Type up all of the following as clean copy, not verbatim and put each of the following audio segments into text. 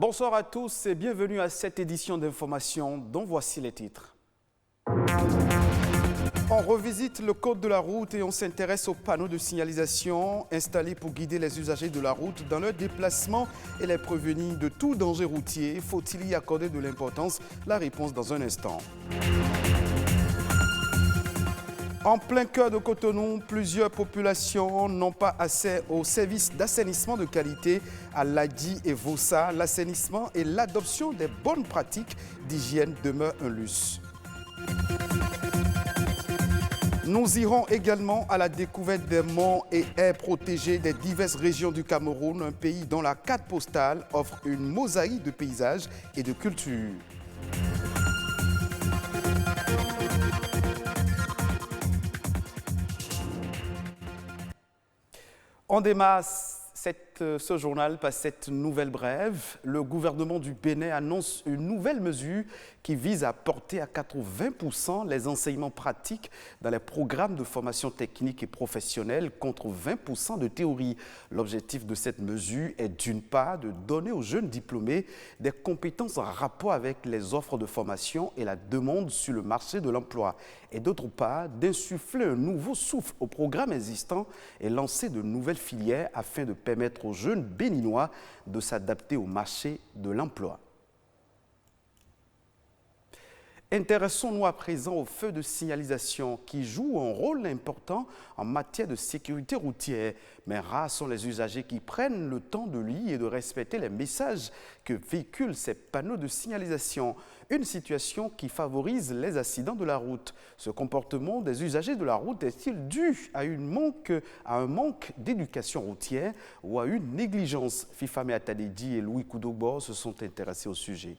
Bonsoir à tous et bienvenue à cette édition d'information dont voici les titres. On revisite le code de la route et on s'intéresse aux panneaux de signalisation installés pour guider les usagers de la route dans leur déplacement et les prévenir de tout danger routier. Faut-il y accorder de l'importance? La réponse dans un instant. En plein cœur de Cotonou, plusieurs populations n'ont pas accès aux services d'assainissement de qualité à Ladji et Vossa. L'assainissement et l'adoption des bonnes pratiques d'hygiène demeurent un luxe. Nous irons également à la découverte des monts et aires protégées des diverses régions du Cameroun, un pays dont la carte postale offre une mosaïque de paysages et de cultures. On démarre ce journal par cette nouvelle brève. Le gouvernement du Bénin annonce une nouvelle mesure qui vise à porter à 80% les enseignements pratiques dans les programmes de formation technique et professionnelle contre 20% de théorie. L'objectif de cette mesure est d'une part de donner aux jeunes diplômés des compétences en rapport avec les offres de formation et la demande sur le marché de l'emploi et d'autre part d'insuffler un nouveau souffle au programme existant et lancer de nouvelles filières afin de permettre aux jeunes béninois de s'adapter au marché de l'emploi. Intéressons-nous à présent aux feux de signalisation qui jouent un rôle important en matière de sécurité routière. Mais rares sont les usagers qui prennent le temps de lire et de respecter les messages que véhiculent ces panneaux de signalisation. Une situation qui favorise les accidents de la route. Ce comportement des usagers de la route est-il dû à un manque d'éducation routière ou à une négligence? Fifame Atadedi et Louis Koudogbo se sont intéressés au sujet.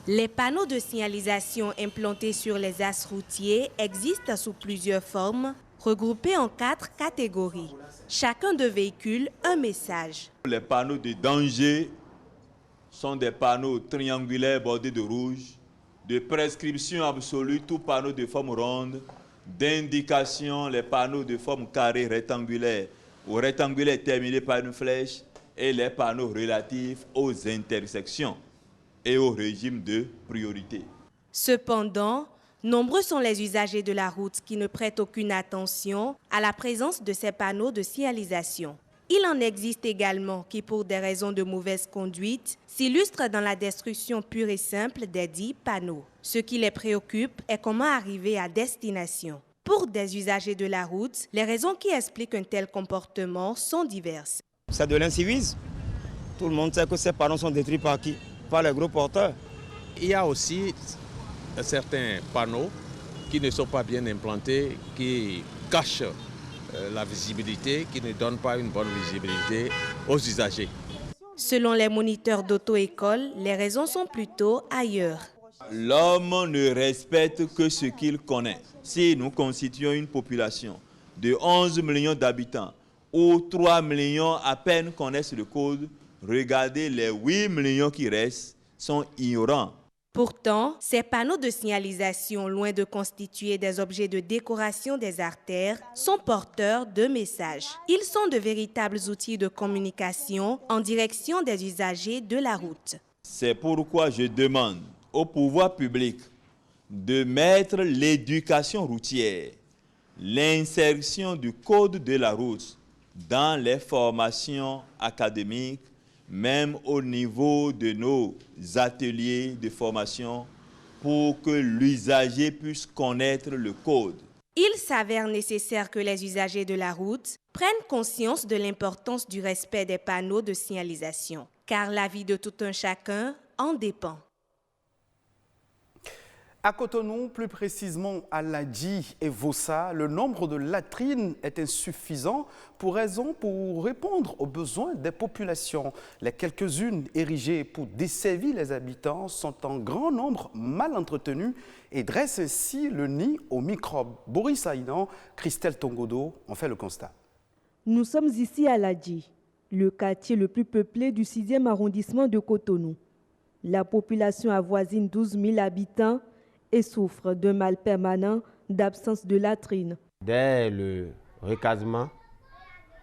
Les panneaux de signalisation implantés sur les axes routiers existent sous plusieurs formes, regroupés en 4 catégories. Chacun de véhicules, un message. Les panneaux de danger sont des panneaux triangulaires bordés de rouge, de prescription absolue, tout panneau de forme ronde, d'indication, les panneaux de forme carrée rectangulaire ou rectangulaire terminés par une flèche et les panneaux relatifs aux intersections et au régime de priorité. Cependant, nombreux sont les usagers de la route qui ne prêtent aucune attention à la présence de ces panneaux de signalisation. Il en existe également qui, pour des raisons de mauvaise conduite, s'illustrent dans la destruction pure et simple des dits panneaux. Ce qui les préoccupe est comment arriver à destination. Pour des usagers de la route, les raisons qui expliquent un tel comportement sont diverses. C'est de l'incivisme. Tout le monde sait que ces panneaux sont détruits par qui? Par les gros porteurs. Il y a aussi certains panneaux qui ne sont pas bien implantés, qui cachent la visibilité, qui ne donnent pas une bonne visibilité aux usagers. Selon les moniteurs d'auto-école, les raisons sont plutôt ailleurs. L'homme ne respecte que ce qu'il connaît. Si nous constituons une population de 11 millions d'habitants, où 3 millions à peine connaissent le code, regardez les 8 millions qui restent sont ignorants. Pourtant, ces panneaux de signalisation, loin de constituer des objets de décoration des artères, sont porteurs de messages. Ils sont de véritables outils de communication en direction des usagers de la route. C'est pourquoi je demande au pouvoir public de mettre l'éducation routière, l'insertion du code de la route dans les formations académiques, même au niveau de nos ateliers de formation, pour que l'usager puisse connaître le code. Il s'avère nécessaire que les usagers de la route prennent conscience de l'importance du respect des panneaux de signalisation, car la vie de tout un chacun en dépend. À Cotonou, plus précisément à Ladji et Vossa, le nombre de latrines est insuffisant pour répondre aux besoins des populations. Les quelques-unes érigées pour desservir les habitants sont en grand nombre mal entretenues et dressent ainsi le nid aux microbes. Boris Aïdan, Christelle Tongodo ont fait le constat. Nous sommes ici à Ladji, le quartier le plus peuplé du 6e arrondissement de Cotonou. La population avoisine 12 000 habitants et souffre d'un mal permanent d'absence de latrines. Dès le recasement,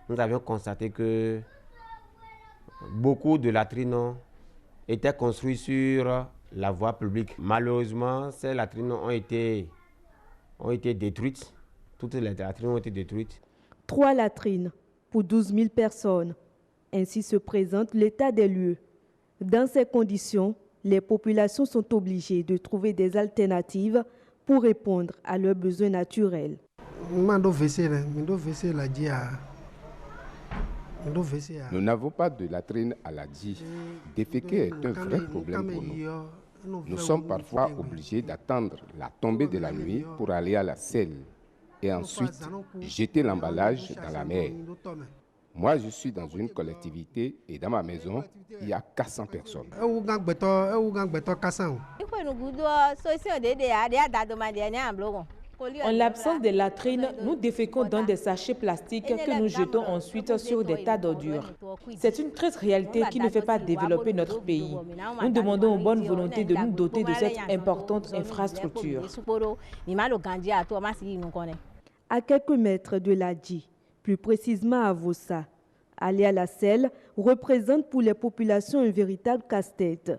nous avions constaté que beaucoup de latrines était construit sur la voie publique. Malheureusement, ces latrines ont été détruites. Toutes les latrines ont été détruites. 3 latrines pour 12 000 personnes. Ainsi se présente l'état des lieux. Dans ces conditions, les populations sont obligées de trouver des alternatives pour répondre à leurs besoins naturels. Nous n'avons pas de latrine à la DI. Déféquer est un vrai problème pour nous. Nous sommes parfois obligés d'attendre la tombée de la nuit pour aller à la selle et ensuite jeter l'emballage dans la mer. Moi, je suis dans une collectivité et dans ma maison, il y a 400 personnes. En l'absence de latrines, nous déféquons dans des sachets plastiques que nous jetons ensuite sur des tas d'ordures. C'est une triste réalité qui ne fait pas développer notre pays. Nous demandons aux bonnes volontés de nous doter de cette importante infrastructure. À quelques mètres de l'Adji, plus précisément à Vossa, aller à la selle représente pour les populations un véritable casse-tête.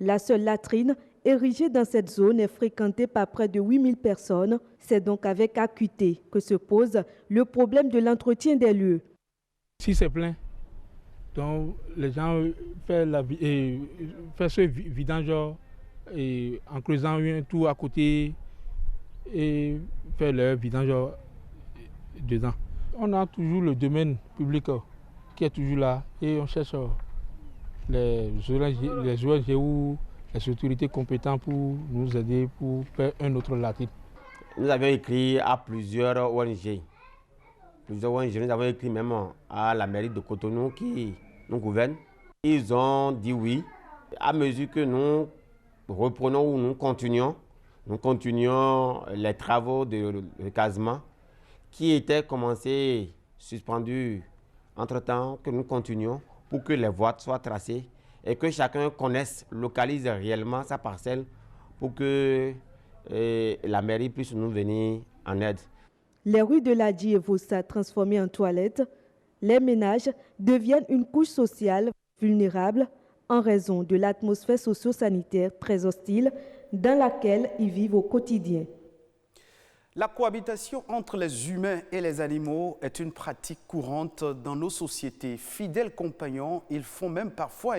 La seule latrine érigée dans cette zone est fréquentée par près de 8000 personnes. C'est donc avec acuité que se pose le problème de l'entretien des lieux. Si c'est plein, donc les gens font ce vidange en creusant un trou à côté et faire leur vidange dedans. On a toujours le domaine public qui est toujours là et on cherche les ONG ou les autorités compétentes pour nous aider pour faire un autre latrine. Nous avions écrit à plusieurs ONG. Nous avons écrit même à la mairie de Cotonou qui nous gouverne. Ils ont dit oui. À mesure que nous reprenons ou nous continuons les travaux de recasement qui étaient commencés, suspendus entre-temps, que nous continuons pour que les voies soient tracées et que chacun connaisse, localise réellement sa parcelle pour que la mairie puisse nous venir en aide. Les rues de l'Adji et Vossa transformées en toilettes, les ménages deviennent une couche sociale vulnérable en raison de l'atmosphère socio-sanitaire très hostile dans laquelle ils vivent au quotidien. La cohabitation entre les humains et les animaux est une pratique courante dans nos sociétés. Fidèles compagnons, ils font même parfois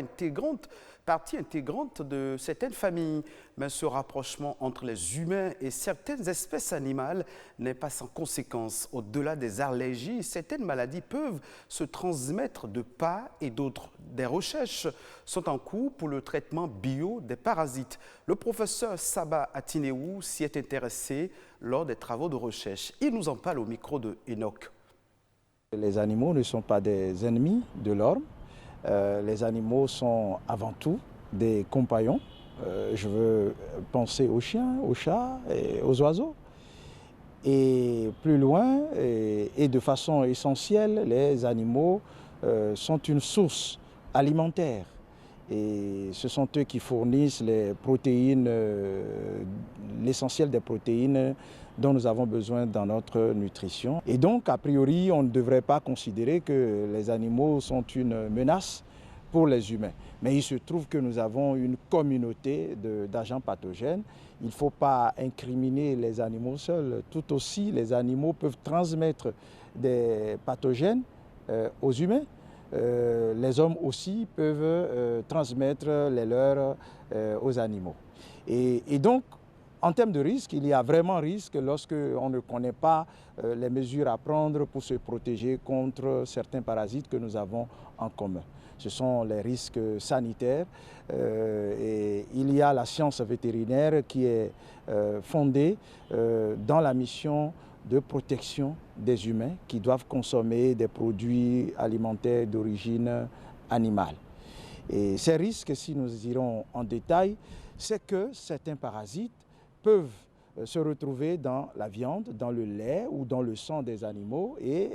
partie intégrante de certaines familles. Mais ce rapprochement entre les humains et certaines espèces animales n'est pas sans conséquences. Au-delà des allergies, certaines maladies peuvent se transmettre de part et d'autre. Des recherches sont en cours pour le traitement bio des parasites. Le professeur Saba Atineou s'y est intéressé lors des travaux de recherche. Il nous en parle au micro de Enoch. Les animaux ne sont pas des ennemis de l'homme. Les animaux sont avant tout des compagnons. Je veux penser aux chiens, aux chats et aux oiseaux. Et plus loin, et de façon essentielle, les animaux sont une source alimentaire. Et ce sont eux qui fournissent les protéines, l'essentiel des protéines dont nous avons besoin dans notre nutrition. Et donc, a priori, on ne devrait pas considérer que les animaux sont une menace pour les humains. Mais il se trouve que nous avons une communauté d'agents pathogènes. Il ne faut pas incriminer les animaux seuls. Tout aussi, les animaux peuvent transmettre des pathogènes aux humains. Les hommes aussi peuvent transmettre les leurs aux animaux. Et donc, en termes de risque, il y a vraiment risque lorsqu'on ne connaît pas les mesures à prendre pour se protéger contre certains parasites que nous avons en commun. Ce sont les risques sanitaires et il y a la science vétérinaire qui est fondée dans la mission de protection des humains qui doivent consommer des produits alimentaires d'origine animale. Et ces risques, si nous irons en détail, c'est que certains parasites peuvent se retrouver dans la viande, dans le lait ou dans le sang des animaux et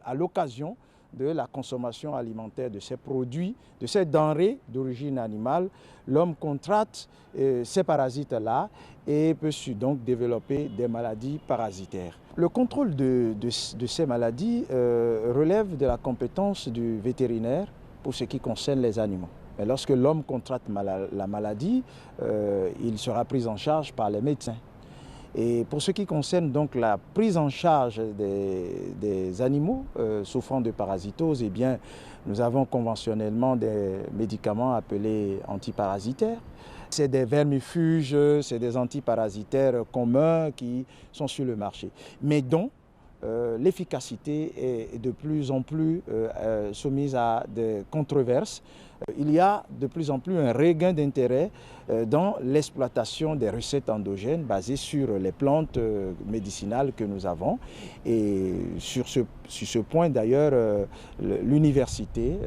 à l'occasion de la consommation alimentaire de ces produits, de ces denrées d'origine animale, l'homme contracte ces parasites-là et peut donc développer des maladies parasitaires. Le contrôle de ces maladies relève de la compétence du vétérinaire pour ce qui concerne les animaux. Mais lorsque l'homme contracte la maladie, il sera pris en charge par les médecins. Et pour ce qui concerne donc la prise en charge des animaux souffrant de parasitose, eh bien, nous avons conventionnellement des médicaments appelés antiparasitaires. C'est des vermifuges, c'est des antiparasitaires communs qui sont sur le marché, mais dont l'efficacité est de plus en plus soumise à des controverses. Il y a de plus en plus un regain d'intérêt dans l'exploitation des recettes endogènes basées sur les plantes médicinales que nous avons. Et sur ce point d'ailleurs, l'université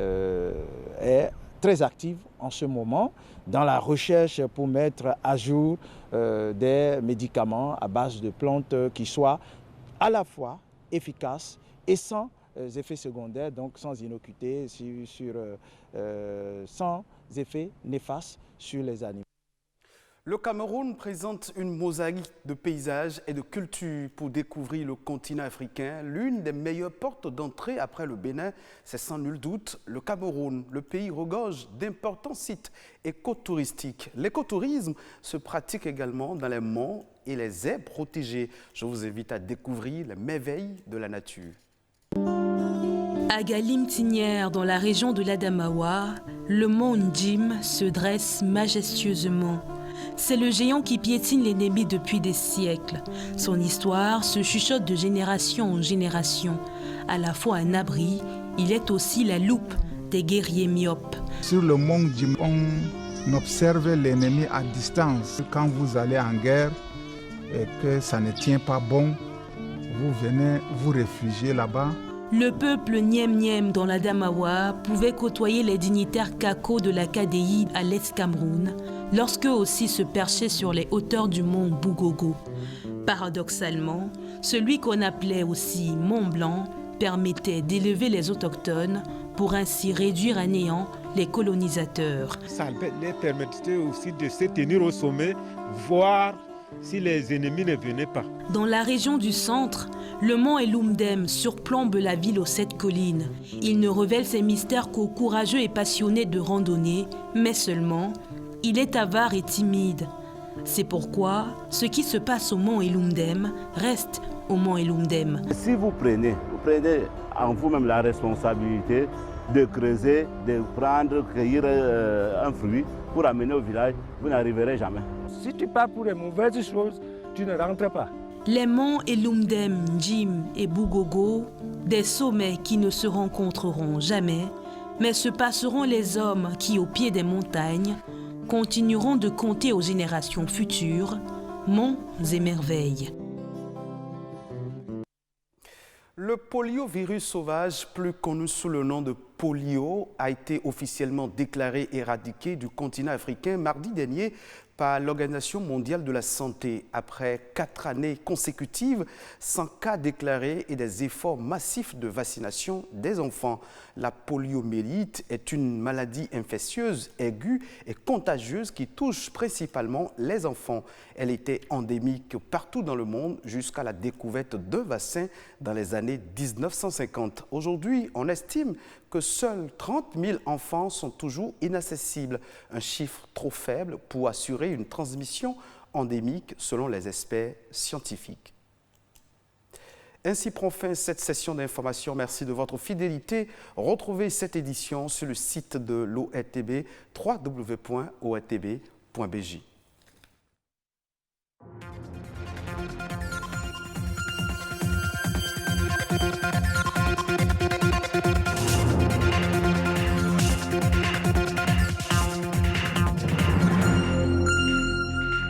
est très active en ce moment dans la recherche pour mettre à jour des médicaments à base de plantes qui soient à la fois efficaces et sans effets secondaires, donc sans innocuité, sans effets néfastes sur les animaux. Le Cameroun présente une mosaïque de paysages et de cultures pour découvrir le continent africain. L'une des meilleures portes d'entrée après le Bénin, c'est sans nul doute le Cameroun. Le pays regorge d'importants sites écotouristiques. L'écotourisme se pratique également dans les monts et les aires protégées. Je vous invite à découvrir les merveilles de la nature. À Galim-Tinière, dans la région de l'Adamawa, le mont Njim se dresse majestueusement. C'est le géant qui piétine l'ennemi depuis des siècles. Son histoire se chuchote de génération en génération. À la fois un abri, il est aussi la loupe des guerriers myopes. Sur le mont Njim, on observe l'ennemi à distance. Quand vous allez en guerre et que ça ne tient pas bon, vous venez vous réfugier là-bas. Le peuple Nyem-Nyem dans l'Adamawa pouvait côtoyer les dignitaires Kako de la KDI à l'Est Cameroun, lorsqu'eux aussi se perchaient sur les hauteurs du mont Bougogo. Paradoxalement, celui qu'on appelait aussi Mont Blanc permettait d'élever les autochtones pour ainsi réduire à néant les colonisateurs. Ça leur permettait aussi de se tenir au sommet, voir si les ennemis ne venaient pas. Dans la région du centre, le mont Elumdem surplombe la ville aux 7 collines. Il ne révèle ses mystères qu'aux courageux et passionnés de randonnée, mais seulement, il est avare et timide. C'est pourquoi ce qui se passe au mont Elumdem reste au mont Elumdem. Si vous prenez en vous-même la responsabilité de creuser, de prendre, cueillir un fruit pour amener au village, vous n'arriverez jamais. Si tu pars pour les mauvaises choses, tu ne rentres pas. Les monts Elumdem, Njim et Bougogo, des sommets qui ne se rencontreront jamais, mais se passeront les hommes qui, au pied des montagnes, continueront de compter aux générations futures, monts et merveilles. Le poliovirus sauvage, plus connu sous le nom de polio, a été officiellement déclaré éradiqué du continent africain mardi dernier par l'Organisation mondiale de la santé. Après 4 années consécutives sans cas déclarés et des efforts massifs de vaccination des enfants, la poliomyélite est une maladie infectieuse, aiguë et contagieuse qui touche principalement les enfants. Elle était endémique partout dans le monde jusqu'à la découverte d'un vaccin dans les années 1950. Aujourd'hui, on estime que seuls 30 000 enfants sont toujours inaccessibles, un chiffre trop faible pour assurer une transmission endémique selon les experts scientifiques. Ainsi prend fin cette session d'information. Merci de votre fidélité. Retrouvez cette édition sur le site de l'ORTB, www.ortb.bj.